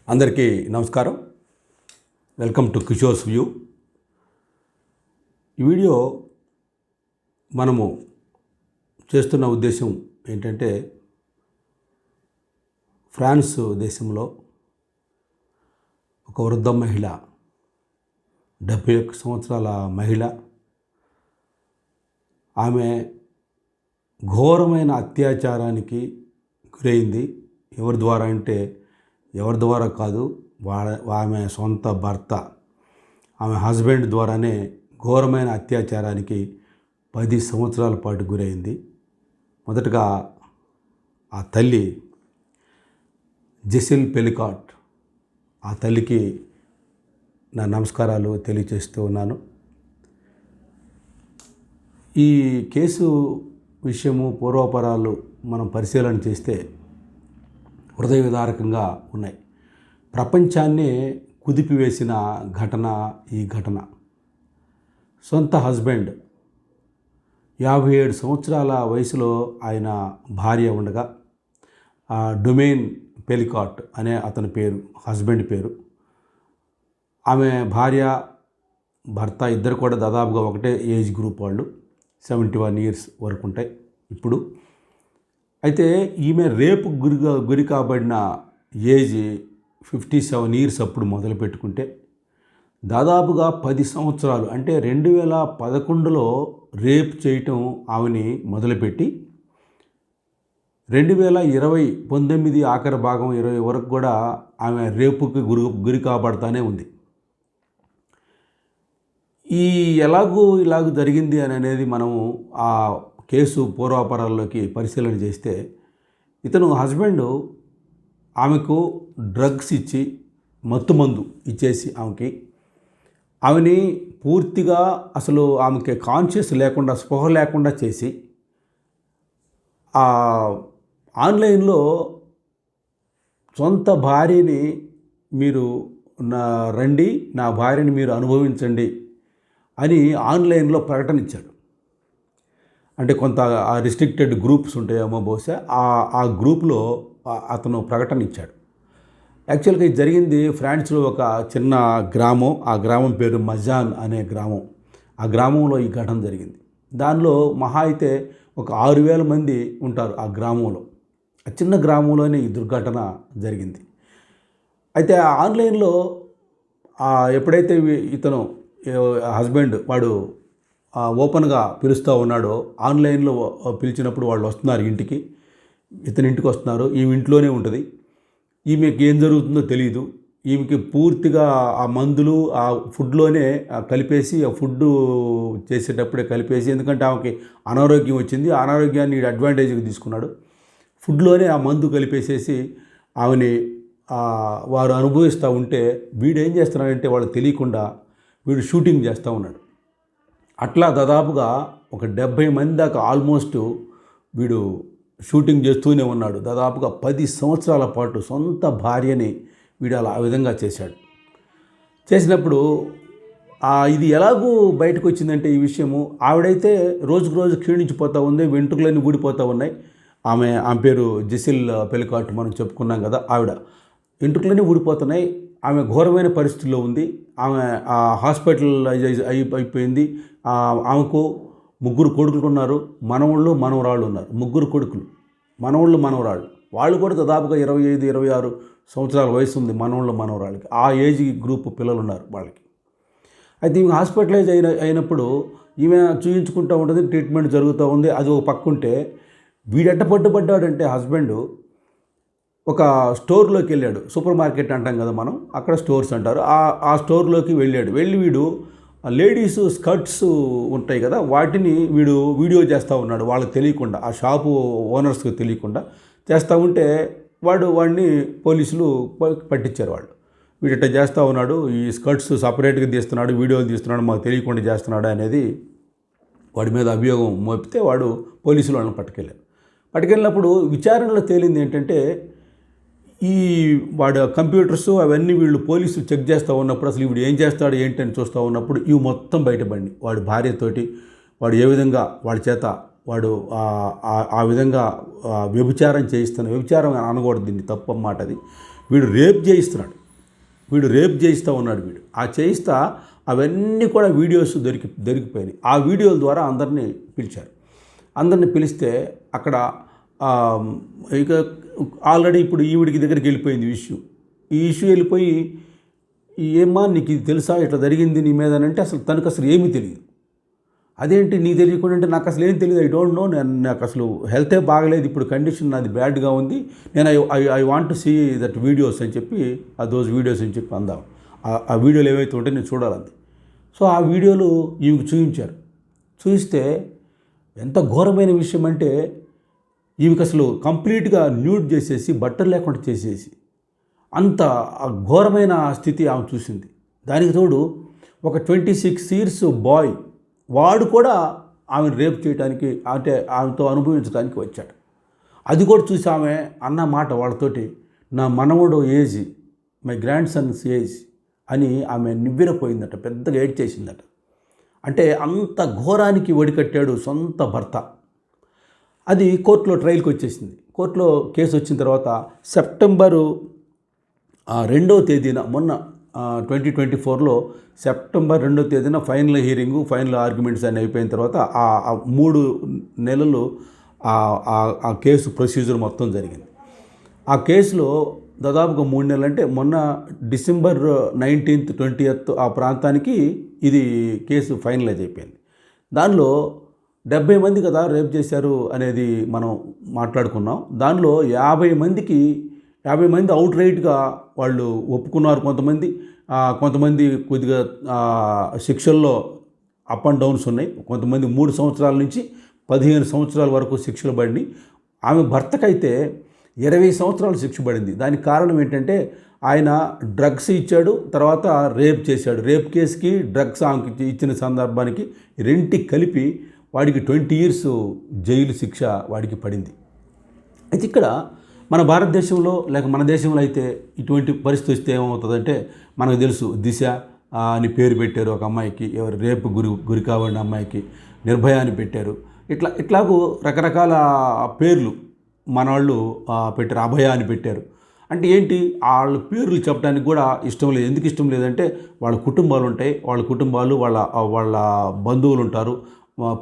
అందరికీ నమస్కారం. Welcome to Kishore's view. ఈ వీడియో మనము చేస్తున్న ఉద్దేశం ఏంటంటే, ఫ్రాన్స్ దేశంలో ఒక వృద్ధ మహిళ, 71 సంవత్సరాల మహిళ, ఆమె ఘోరమైన అత్యాచారానికి గురైంది. ఎవరి ద్వారా అంటే ఎవరి ద్వారా కాదు, ఆమె సొంత భర్త, ఆమె హస్బెండ్ ద్వారానే ఘోరమైన అత్యాచారానికి 10 సంవత్సరాల పాటు గురైంది. మొదటగా ఆ తల్లి జెసిల్ పెలికాట్, ఆ తల్లికి నా నమస్కారాలు తెలియజేస్తూ ఉన్నాను. ఈ కేసు విషయము పూర్వాపరాలు మనం పరిశీలన చేస్తే హృదయ విదారకంగా ఉన్నాయి. ప్రపంచాన్నే కుదిపివేసిన ఘటన ఈ ఘటన. సొంత హస్బెండ్ 57 సంవత్సరాల వయసులో ఆయన భార్య ఉండగా, డొమైన్ పెలికాట్ అనే అతని పేరు, హస్బెండ్ పేరు. ఆమె భార్య భర్త ఇద్దరు కూడా దాదాపుగా ఒకటే ఏజ్ గ్రూప్ వాళ్ళు, 71 ఇయర్స్ వరకు ఉంటాయి ఇప్పుడు. అయితే ఈమె రేపు గురి కాబడిన ఏజ్ 57 ఇయర్స్ అప్పుడు మొదలు పెట్టుకుంటే, దాదాపుగా 10 సంవత్సరాలు అంటే 2011లో రేప్ చేయటం ఆమెని మొదలుపెట్టి 2019 ఆఖరి భాగం 20 వరకు కూడా ఆమె రేపుకి గురి కాబడతానే ఉంది. ఇలాగూ జరిగింది అనేది మనము ఆ కేసు పూర్వాపరాల్లోకి పరిశీలన చేస్తే, ఇతను హస్బెండ్ ఆమెకు డ్రగ్స్ ఇచ్చి, మత్తుమందు ఇచ్చేసి ఆమెని పూర్తిగా అసలు ఆమెకి కాన్షియస్ లేకుండా, స్పృహ లేకుండా చేసి, ఆన్లైన్లో సొంత భార్యని మీరు రండి, నా భార్యని మీరు అనుభవించండి అని ఆన్లైన్లో ప్రకటన ఇచ్చాడు. అంటే కొంత రిస్ట్రిక్టెడ్ గ్రూప్స్ ఉంటాయేమో బహుశా, ఆ గ్రూప్లో అతను ప్రకటన ఇచ్చాడు. యాక్చువల్గా ఇది జరిగింది ఫ్రాన్స్లో ఒక చిన్న గ్రామం. ఆ గ్రామం పేరు మజాన్ అనే గ్రామం. ఆ గ్రామంలో ఈ ఘటన జరిగింది. దానిలో మహా అయితే ఒక 6,000 మంది ఉంటారు ఆ గ్రామంలో. ఆ చిన్న గ్రామంలోనే ఈ దుర్ఘటన జరిగింది. అయితే ఆన్లైన్లో ఎప్పుడైతే ఇతను హస్బెండ్ వాడు ఓపెన్గా పిలుస్తూ ఉన్నాడో, ఆన్లైన్లో పిలిచినప్పుడు వాళ్ళు వస్తున్నారు ఇంటికి, ఇతని ఇంటికి వస్తున్నారు. ఈమె ఇంట్లోనే ఉంటుంది. ఈమెకి ఏం జరుగుతుందో తెలియదు. ఈమెకి పూర్తిగా ఆ మందులు ఆ ఫుడ్లోనే కలిపేసి, ఆ ఫుడ్ చేసేటప్పుడే కలిపేసి, ఎందుకంటే ఆమెకి అనారోగ్యం వచ్చింది, ఆ అనారోగ్యాన్ని అడ్వాంటేజ్గా తీసుకున్నాడు. ఫుడ్లోనే ఆ మందు కలిపేసేసి ఆమెని వారు అనుభవిస్తూ ఉంటే, వీడు ఏం చేస్తున్నాడంటే వాళ్ళకి తెలియకుండా వీడు షూటింగ్ చేస్తూ ఉన్నాడు. అట్లా దాదాపుగా ఒక 70 మంది దాకా ఆల్మోస్ట్ వీడు షూటింగ్ చేస్తూనే ఉన్నాడు. దాదాపుగా 10 సంవత్సరాల పాటు సొంత భార్యని వీడు ఆ విధంగా చేశాడు. చేసినప్పుడు ఇది ఎలాగూ బయటకు వచ్చిందంటే ఈ విషయము, ఆవిడైతే రోజుకు రోజు క్షీణించిపోతూ ఉంది, వెంట్రుకలన్నీ ఊడిపోతూ ఉన్నాయి. ఆమె పేరు జెసిల్ పెలికాట్, మనం చెప్పుకున్నాం కదా. ఆవిడ వెంట్రుకలన్నీ ఊడిపోతున్నాయి. ఆమె ఘోరమైన పరిస్థితుల్లో ఉంది. ఆమె హాస్పిటలైజ్ అయిపోయింది. ఆమెకు 3 కొడుకులు ఉన్నారు, మనవళ్ళు మనవరాళ్ళు ఉన్నారు. 3 కొడుకులు, మనవళ్ళు మనవరాళ్ళు. వాళ్ళు కూడా దాదాపుగా 25, 26 సంవత్సరాల వయసు ఉంది మనవళ్ళు మనవరాళ్ళకి. ఆ ఏజ్ గ్రూప్ పిల్లలు ఉన్నారు వాళ్ళకి. అయితే ఈమె హాస్పిటలైజ్ అయినప్పుడు ఈమె చూయించుకుంటూ ఉంటుంది, ట్రీట్మెంట్ జరుగుతూ ఉంది. అది ఒక పక్కుంటే, వీడెట్ట పట్టుబడ్డాడంటే హస్బెండ్ ఒక స్టోర్లోకి వెళ్ళాడు. సూపర్ మార్కెట్ అంటాం కదా మనం, అక్కడ స్టోర్స్ అంటారు. ఆ స్టోర్లోకి వెళ్ళి వీడు లేడీస్ స్కర్ట్స్ ఉంటాయి కదా, వాటిని వీడు వీడియో చేస్తూ ఉన్నాడు వాళ్ళకి తెలియకుండా, ఆ షాపు ఓనర్స్కి తెలియకుండా చేస్తూ ఉంటే వాడిని పోలీసులు పట్టించారు. వీడు ఇట్లా చేస్తూ ఉన్నాడు, ఈ స్కర్ట్స్ సపరేట్గా తీస్తున్నాడు, వీడియోలు తీస్తున్నాడు, మాకు తెలియకుండా చేస్తున్నాడు అనేది వాడి మీద అభియోగం మోపితే పోలీసులు వాళ్ళని పట్టుకెళ్ళినప్పుడు విచారణలో తేలింది ఏంటంటే, వాడు కంప్యూటర్స్ అవన్నీ వీళ్ళు పోలీసులు చెక్ చేస్తూ ఉన్నప్పుడు, అసలు వీడు ఏం చేస్తాడు ఏంటని చూస్తూ ఉన్నప్పుడు ఇవి మొత్తం బయటపడింది. వాడి భార్యతోటి వాడు ఏ విధంగా వాడి చేత ఆ విధంగా వ్యభిచారం చేయిస్తున్న, వ్యభిచారం అనకూడదు, దీన్ని తప్పు మాట అది, వీడు రేప్ చేయిస్తూ ఉన్నాడు వీడు. ఆ చేయిస్తా అవన్నీ కూడా వీడియోస్ దొరికిపోయినాయి. ఆ వీడియోల ద్వారా అందరినీ పిలిచారు. అందరిని పిలిస్తే అక్కడ ఇక ఆల్రెడీ ఇప్పుడు ఈవిడికి దగ్గరికి వెళ్ళిపోయింది ఈ ఇష్యూ వెళ్ళిపోయి, ఏమ్మా నీకు ఇది తెలుసా, ఇట్లా జరిగింది నీ మీద అని అంటే తనకు అసలు ఏమీ తెలియదు. అదేంటి నీ తెలియకుండా అంటే నాకు అసలు ఏం తెలియదు, ఐ డోంట్ నో, నాకు అసలు హెల్తే బాగలేదు, ఇప్పుడు కండిషన్ నాది బ్యాడ్గా ఉంది, నేను I want to see that videos అని చెప్పి దోస్ వీడియోస్ అని చెప్పి అందాం. ఆ వీడియోలు ఏవైతే ఉంటే నేను చూడాలంది. సో ఆ వీడియోలు ఈమెకు చూపించారు. చూపిస్తే ఎంత ఘోరమైన విషయం అంటే, ఈమెకు అసలు కంప్లీట్గా న్యూడ్ చేసేసి బట్టలు లేకుండా చేసేసి అంత ఘోరమైన స్థితి ఆమె చూసింది. దానికి తోడు ఒక 26 years బాయ్ వాడు కూడా ఆమెను రేప్ చేయడానికి, అంటే ఆమెతో అనుభవించడానికి వచ్చాడు. అది కూడా చూసి ఆమె అన్న మాట వాళ్ళతోటి, నా మనవడు age, my grand Sons age అని ఆమె నివ్వెరపోయిందట, పెద్దగా ఏడ్ చేసిందట. అంటే అంత ఘోరానికి వడికట్టాడు సొంత భర్త. అది కోర్టులో ట్రయల్కి వచ్చేసింది. కోర్టులో కేసు వచ్చిన తర్వాత సెప్టెంబర్ 2వ తేదీన మొన్న 2024లో సెప్టెంబర్ 2వ తేదీన ఫైనల్ హీరింగు, ఫైనల్ ఆర్గ్యుమెంట్స్ అన్నీ అయిపోయిన తర్వాత ఆ 3 నెలలు ఆ కేసు ప్రొసీజర్ మొత్తం జరిగింది. ఆ కేసులో దాదాపుగా 3 నెలలు, అంటే మొన్న December 19th 20th ఆ ప్రాంతానికి ఇది కేసు ఫైనలైజ్ అయిపోయింది. దానిలో 70 మంది కదా రేప్ చేశారు అనేది మనం మాట్లాడుకున్నాం. దానిలో 50 మంది అవుట్ రైట్గా వాళ్ళు ఒప్పుకున్నారు. కొంతమంది కొద్దిగా శిక్షల్లో అప్ అండ్ డౌన్స్ ఉన్నాయి. కొంతమంది 3 సంవత్సరాల నుంచి 15 సంవత్సరాల వరకు శిక్షలు పడినాయి. ఆమె భర్తకైతే 20 సంవత్సరాలు శిక్ష పడింది. దానికి కారణం ఏంటంటే ఆయన డ్రగ్స్ ఇచ్చాడు, తర్వాత రేప్ చేశాడు. రేప్ కేసుకి డ్రగ్స్ ఆమెకి ఇచ్చిన సందర్భానికి రెంటికి కలిపి వాడికి 20 years జైలు శిక్ష వాడికి పడింది. అయితే ఇక్కడ మన భారతదేశంలో లేక మన దేశంలో అయితే ఇటువంటి పరిస్థితి వస్తే ఏమవుతుందంటే, మనకు తెలుసు దిశ అని పేరు పెట్టారు ఒక అమ్మాయికి, ఎవరు రేపు గురి కావాలని అమ్మాయికి నిర్భయ అని పెట్టారు. ఇట్లాగూ రకరకాల పేర్లు మన వాళ్ళు పెట్టారు. అభయ అని పెట్టారు. అంటే ఏంటి, వాళ్ళ పేర్లు చెప్పడానికి కూడా ఇష్టం లేదు. ఎందుకు ఇష్టం లేదంటే వాళ్ళ కుటుంబాలు ఉంటాయి, వాళ్ళ బంధువులు ఉంటారు,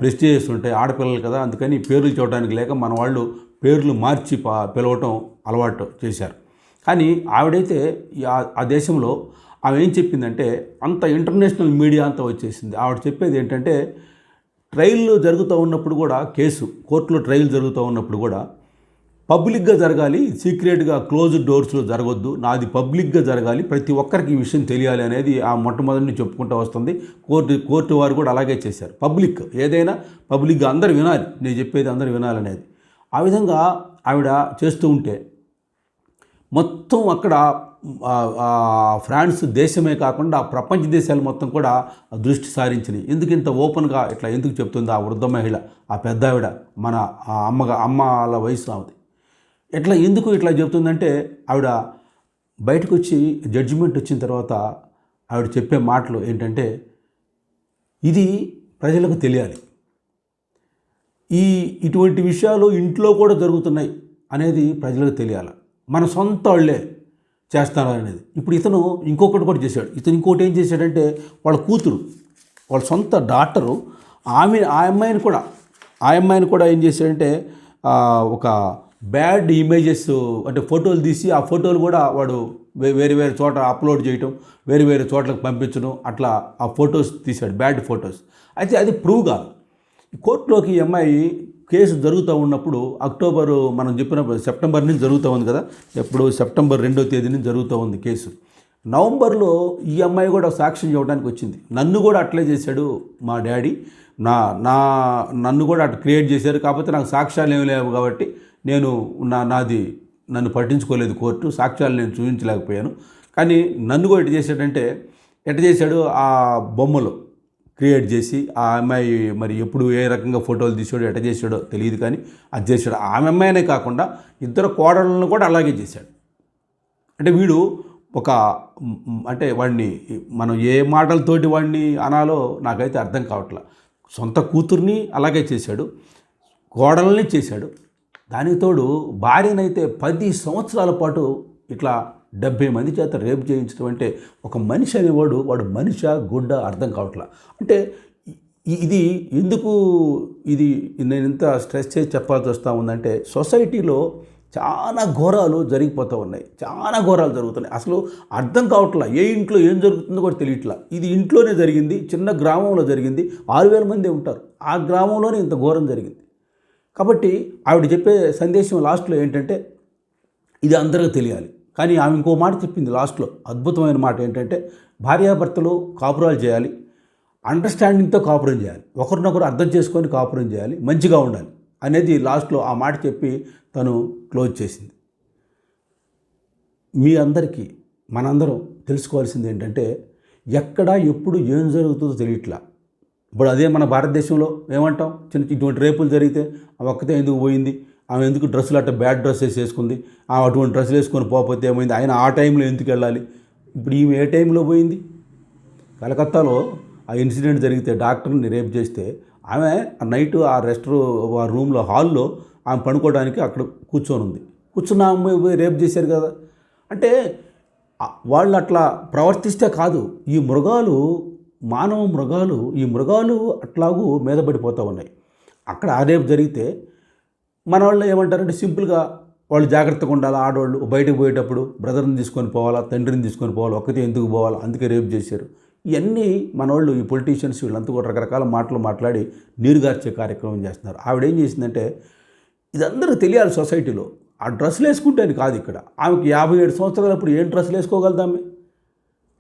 ప్రెస్టీజెస్ ఉంటాయి, ఆడపిల్లలు కదా, అందుకని పేర్లు చెప్పడానికి లేక మన వాళ్ళు పేర్లు మార్చి పిలవటం అలవాటు చేశారు. కానీ ఆవిడైతే ఆ దేశంలో ఆమె ఏం చెప్పిందంటే, అంత ఇంటర్నేషనల్ మీడియా అంతా వచ్చేసింది. ఆవిడ చెప్పేది ఏంటంటే, ట్రయల్ జరుగుతూ ఉన్నప్పుడు కూడా, కోర్టులో ట్రయల్ జరుగుతూ ఉన్నప్పుడు కూడా పబ్లిక్గా జరగాలి, సీక్రెట్గా క్లోజ్డ్ డోర్స్లో జరగొద్దు, నాది పబ్లిక్గా జరగాలి, ప్రతి ఒక్కరికి ఈ విషయం తెలియాలి అనేది ఆ మొట్టమొదటి నుంచి చెప్పుకుంటూ వస్తుంది. కోర్టు వారు కూడా అలాగే చేశారు. ఏదైనా పబ్లిక్గా అందరూ వినాలి, నేను చెప్పేది అందరూ వినాలనేది. ఆ విధంగా ఆవిడ చేస్తూ ఉంటే మొత్తం అక్కడ ఫ్రాన్స్ దేశమే కాకుండా ప్రపంచ దేశాలు మొత్తం కూడా దృష్టి సారించినాయి. ఎందుకు ఇంత ఓపెన్గా ఇట్లా ఎందుకు చెప్తుంది ఆ వృద్ధ మహిళ, ఆ పెద్ద ఆవిడ, మన అమ్మల వయసు ఆమెది, ఎందుకు ఇట్లా చెప్తుందంటే, ఆవిడ బయటకు వచ్చి జడ్జిమెంట్ వచ్చిన తర్వాత ఆవిడ చెప్పే మాటలు ఏంటంటే, ఇది ప్రజలకు తెలియాలి, ఇటువంటి విషయాలు ఇంట్లో కూడా జరుగుతున్నాయి అనేది ప్రజలకు తెలియాలి, మన సొంత వాళ్ళే చేస్తారు అనేది. ఇప్పుడు ఇతను ఇంకొకటి కూడా చేశాడు. ఇంకోటి ఏం చేశాడంటే, వాళ్ళ కూతురు, వాళ్ళ సొంత డాక్టరు ఆ అమ్మాయిని కూడా ఏం చేశాడంటే, ఒక బ్యాడ్ ఇమేజెస్ అంటే ఫోటోలు తీసి ఆ ఫోటోలు కూడా వాడు వేరే చోట అప్లోడ్ చేయటం, వేరే చోట్లకు పంపించడం, అట్లా ఆ ఫొటోస్ తీశాడు, బ్యాడ్ ఫొటోస్. అయితే అది ప్రూవ్ కాదు. కోర్టులోకి ఈ అమ్మాయి కేసు జరుగుతూ ఉన్నప్పుడు మనం చెప్పినప్పుడు సెప్టెంబర్ నుంచి జరుగుతూ ఉంది కదా, ఎప్పుడు సెప్టెంబర్ 2వ తేదీ నుంచి జరుగుతూ ఉంది కేసు. నవంబర్లో ఈ అమ్మాయి కూడా సాక్ష్యం చెప్పడానికి వచ్చింది. నన్ను కూడా అట్లే చేశాడు మా డాడీ, నన్ను కూడా అట్లా క్రియేట్ చేశారు, కాకపోతే నాకు సాక్ష్యాలు ఏమి లేవు కాబట్టి నన్ను పట్టించుకోలేదు కోర్టు, సాక్ష్యాలు నేను చూపించలేకపోయాను. కానీ నన్ను కూడా ఎట్ట చేశాడు, ఆ బొమ్మలు క్రియేట్ చేసి ఆ అమ్మాయి మరి ఎప్పుడు ఏ రకంగా ఫోటోలు తీసాడో ఎట్ట చేశాడో తెలియదు, కానీ అది చేశాడు. ఆమె అమ్మాయినే కాకుండా ఇద్దరు కోడళ్ళను కూడా అలాగే చేశాడు. అంటే వీడు అంటే వాడిని మనం ఏ మాటలతోటి వాడిని అనాలో నాకైతే అర్థం కావట్లేదు. సొంత కూతుర్ని అలాగే చేశాడు, కోడల్ని చేశాడు, దానికి తోడు భార్యనైతే 10 సంవత్సరాల పాటు ఇట్లా 70 మంది చేత రేపు చేయించడం అంటే ఒక మనిషి అనేవాడు వాడు మనిషా గుడ్డ అర్థం కావట్లా. అంటే ఇది ఎందుకు ఇది నేను ఇంత స్ట్రెస్ చేసి చెప్పాల్సి వస్తూ ఉందంటే సొసైటీలో చాలా ఘోరాలు జరిగిపోతూ ఉన్నాయి, చాలా ఘోరాలు జరుగుతున్నాయి. అసలు అర్థం కావట్లా, ఏ ఇంట్లో ఏం జరుగుతుందో కూడా తెలియట్లా. ఇది ఇంట్లోనే జరిగింది, చిన్న గ్రామంలో జరిగింది, 6000 మంది ఉంటారు, ఆ గ్రామంలోనే ఇంత ఘోరం జరిగింది. కాబట్టి ఆవిడ చెప్పే సందేశం లాస్ట్లో ఏంటంటే ఇది అందరికీ తెలియాలి. కానీ ఆమె ఇంకో మాట చెప్పింది లాస్ట్లో, అద్భుతమైన మాట ఏంటంటే భార్యాభర్తలు కాపురాలు చేయాలి, అండర్స్టాండింగ్తో కాపురం చేయాలి, ఒకరినొకరు అర్థం చేసుకొని కాపురం చేయాలి, మంచిగా ఉండాలి అనేది లాస్ట్లో ఆ మాట చెప్పి తను క్లోజ్ చేసింది. మీ అందరికీ మనందరం తెలుసుకోవాల్సింది ఏంటంటే ఎక్కడ ఎప్పుడు ఏం జరుగుతుందో తెలియట్లా. ఇప్పుడు అదే మన భారతదేశంలో ఏమంటాం, ఇటువంటి రేపులు జరిగితే ఆ ఒక్కతే ఎందుకు పోయింది, ఆమె ఎందుకు డ్రెస్సులు అట్ట బ్యాడ్ డ్రెస్సెస్ వేసుకుంది, ఆమె అటువంటి డ్రెస్సులు వేసుకొని పోతే ఏమైంది, ఆయన ఆ టైంలో ఎందుకు వెళ్ళాలి. ఇప్పుడు ఈమె ఏ టైంలో పోయింది? కలకత్తాలో ఆ ఇన్సిడెంట్ జరిగితే డాక్టర్ని రేప్ చేస్తే ఆమె ఆ నైట్ ఆ ఆ రూమ్లో హాల్లో ఆమె పడుకోవడానికి అక్కడ కూర్చొని ఉంది. కూర్చున్న ఆమె రేప్ చేశారు కదా. అంటే వాళ్ళు అట్లా ప్రవర్తిస్తే కాదు, ఈ మృగాలు మానవ మృగాలు ఈ మృగాలు అట్లాగూ మీద పడిపోతూ ఉన్నాయి. అక్కడ ఆ రేపు జరిగితే మన వాళ్ళు ఏమంటారంటే సింపుల్గా వాళ్ళు జాగ్రత్తగా ఉండాలి, ఆడవాళ్ళు బయటకు పోయేటప్పుడు బ్రదర్ని తీసుకొని పోవాలా, తండ్రిని తీసుకొని పోవాలా, ఒక్కతే ఎందుకు పోవాలా, అందుకే రేపు చేశారు. ఇవన్నీ మనవాళ్ళు ఈ పొలిటీషియన్స్ వీళ్ళంతా కూడా రకరకాల మాటలు మాట్లాడి నీరుగార్చే కార్యక్రమం చేస్తున్నారు. ఆవిడ ఏం చేసిందంటే ఇది అందరూ తెలియాలి సొసైటీలో. ఆ డ్రెస్సులు వేసుకుంటే కాదు, ఇక్కడ ఆమెకి 57 సంవత్సరాలప్పుడు ఏం డ్రెస్సులు వేసుకోగలుగుతామే?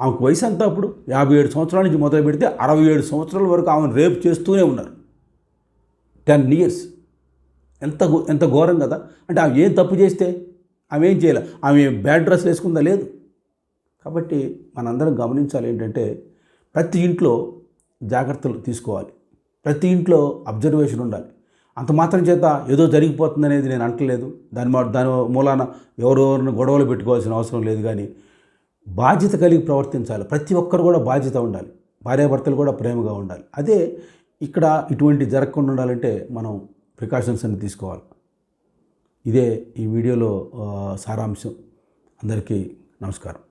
ఆమెకు వయసు అంతా అప్పుడు 57 సంవత్సరాల నుంచి మొదలు పెడితే 67 సంవత్సరాల వరకు ఆమెను రేపు చేస్తూనే ఉన్నారు. 10 years. ఎంత ఘోరం కదా. అంటే ఆమె ఏం తప్పు చేస్తే ఆమె ఏం చేయాలి, ఆమె బ్యాడ్ డ్రెస్సులు వేసుకుందా? లేదు. కాబట్టి మనందరం గమనించాలి ఏంటంటే ప్రతి ఇంట్లో జాగ్రత్తలు తీసుకోవాలి, ప్రతి ఇంట్లో అబ్జర్వేషన్ ఉండాలి. అంత మాత్రం చేత ఏదో జరిగిపోతుంది అనేది నేను అంటలేదు, దాని మూలాన ఎవరెవరిని గొడవలు పెట్టుకోవాల్సిన అవసరం లేదు. కానీ బాధ్యత కలిగి ప్రవర్తించాలి, ప్రతి ఒక్కరు కూడా బాధ్యత ఉండాలి, భార్యాభర్తలు కూడా ప్రేమగా ఉండాలి. అదే ఇక్కడ ఇటువంటి జరగకుండా ఉండాలంటే మనం ప్రికాషన్స్ అన్ని తీసుకోవాలి. ఇదే ఈ వీడియోలో సారాంశం. అందరికీ నమస్కారం.